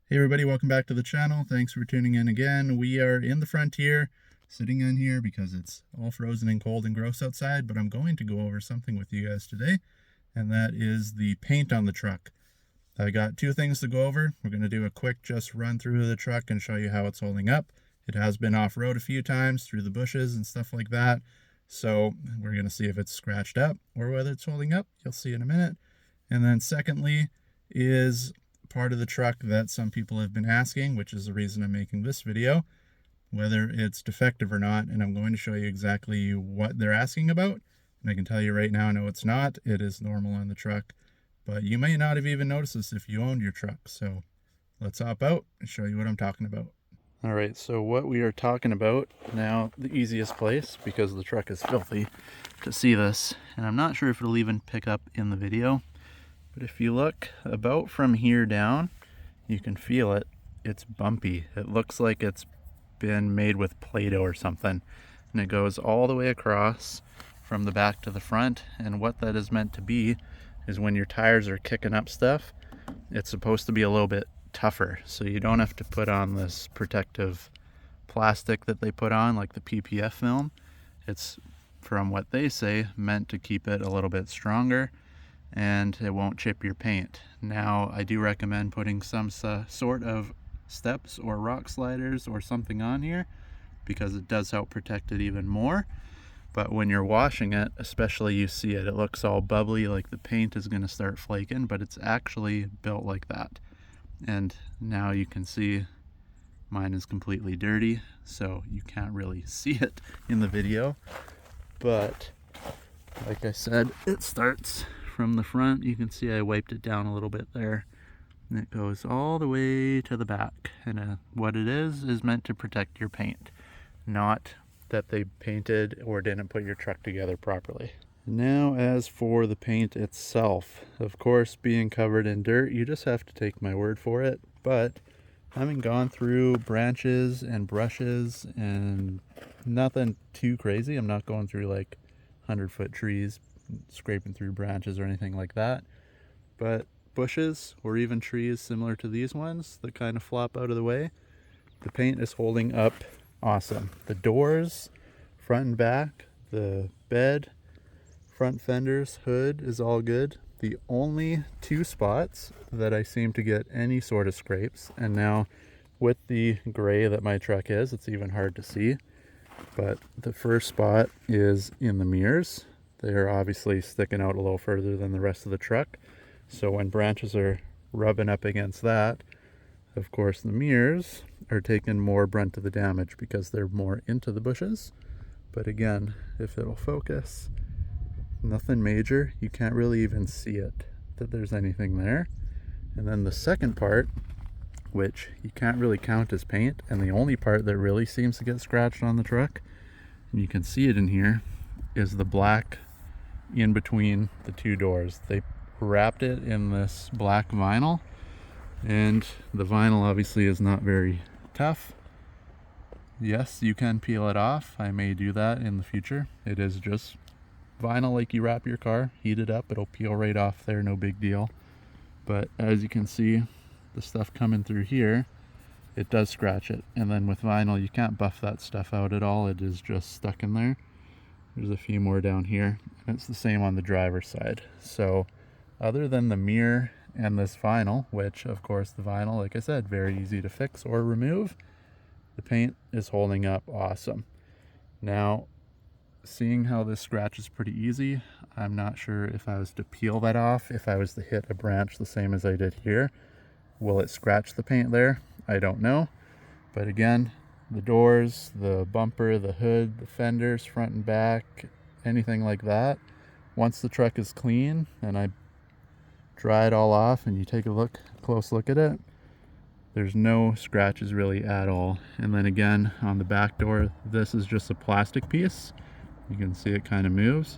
Hey everybody, welcome back to the channel. Thanks for tuning in again. We are in the Frontier, sitting in here because it's all frozen and cold and gross outside, but I'm going to go over something with you guys today, and that is the paint on the truck. I got two things to go over. We're going to do a quick just run through the truck and show you how it's holding up. It has been off-road a few times through the bushes and stuff like that, so we're going to see if it's scratched up or whether it's holding up. You'll see in a minute. And then secondly is part of the truck that some people have been asking, which is the reason I'm making this video, whether it's defective or not, and I'm going to show you exactly what they're asking about. And I can tell you right now, no, it's not. It is normal on the truck, but you may not have even noticed this if you owned your truck. So let's hop out and show you what I'm talking about. All right, so what we are talking about now, the easiest place, because the truck is filthy, to see this, and I'm not sure if it'll even pick up in the video, but if you look about from here down, you can feel it. It's bumpy. It looks like it's been made with Play-Doh or something. And it goes all the way across from the back to the front. And what that is meant to be is when your tires are kicking up stuff, it's supposed to be a little bit tougher. So you don't have to put on this protective plastic that they put on, like the PPF film. It's, from what they say, meant to keep it a little bit stronger and it won't chip your paint. Now, I do recommend putting some sort of steps or rock sliders or something on here because it does help protect it even more. But when you're washing it, especially, you see it looks all bubbly, like the paint is going to start flaking, but it's actually built like that. And now you can see mine is completely dirty, so you can't really see it in the video. But like I said, it starts from the front. You can see I wiped it down a little bit there, and it goes all the way to the back. And what it is meant to protect your paint, not that they painted or didn't put your truck together properly. Now, as for the paint itself, of course, being covered in dirt, you just have to take my word for it. But having gone through branches and brushes and nothing too crazy, I'm not going through like 100-foot trees, scraping through branches or anything like that, but bushes or even trees similar to these ones that kind of flop out of the way, the paint is holding up awesome. The doors, front and back, the bed, front fenders, hood is all good. The only two spots that I seem to get any sort of scrapes, and now with the gray that my truck is, it's even hard to see, but the first spot is in the mirrors. They're obviously sticking out a little further than the rest of the truck. So when branches are rubbing up against that, of course the mirrors are taking more brunt of the damage because they're more into the bushes. But again, if it'll focus, nothing major. You can't really even see it, that there's anything there. And then the second part, which you can't really count as paint, and the only part that really seems to get scratched on the truck, and you can see it in here, is the black in between the two doors. They wrapped it in this black vinyl, and the vinyl obviously is not very tough. Yes, you can peel it off. I may do that in the future. It is just vinyl like you wrap your car, heat it up, it'll peel right off there, no big deal. But as you can see, the stuff coming through here, it does scratch it. And then with vinyl, you can't buff that stuff out at all. It is just stuck in there. There's a few more down here, and it's the same on the driver's side. So other than the mirror and this vinyl, which of course the vinyl, like I said, very easy to fix or remove, the paint is holding up awesome. Now, seeing how this scratch is pretty easy, I'm not sure if I was to peel that off, if I was to hit a branch the same as I did here, will it scratch the paint there? I don't know. But again, the doors, the bumper, the hood, the fenders, front and back, anything like that, once the truck is clean and I dry it all off and you take a close look at it, there's no scratches really at all. And then again, on the back door, this is just a plastic piece. You can see it kind of moves.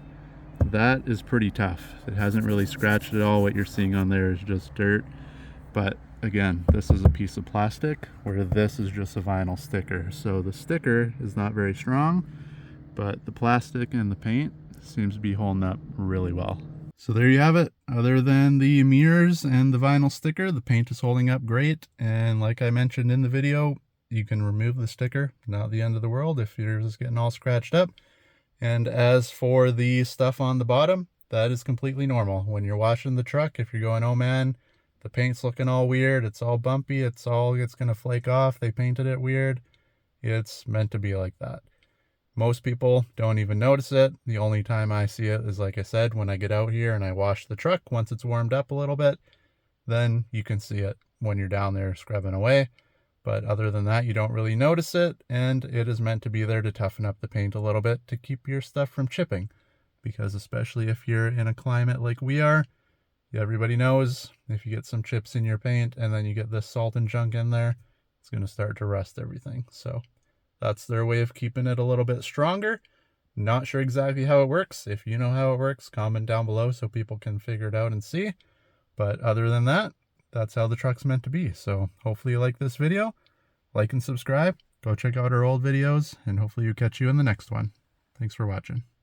That is pretty tough. It hasn't really scratched at all. What you're seeing on there is just dirt. But again, this is a piece of plastic, where this is just a vinyl sticker. So the sticker is not very strong, but the plastic and the paint seems to be holding up really well. So there you have it. Other than the mirrors and the vinyl sticker, the paint is holding up great. And like I mentioned in the video, you can remove the sticker, not the end of the world if yours is getting all scratched up. And as for the stuff on the bottom, that is completely normal. When you're washing the truck, if you're going, oh man, the paint's looking all weird, it's all bumpy, it's gonna flake off, they painted it weird, it's meant to be like that. Most people don't even notice it. The only time I see it is, like I said, when I get out here and I wash the truck. Once it's warmed up a little bit, then you can see it when you're down there scrubbing away. But other than that, you don't really notice it, and it is meant to be there to toughen up the paint a little bit to keep your stuff from chipping. Because especially if you're in a climate like we are, everybody knows if you get some chips in your paint and then you get this salt and junk in there, it's going to start to rust everything. So that's their way of keeping it a little bit stronger. Not sure exactly how it works. If you know how it works, comment down below so people can figure it out and see. But other than that, that's how the truck's meant to be. So hopefully you like this video. Like and subscribe. Go check out our old videos, and hopefully we'll catch you in the next one. Thanks for watching.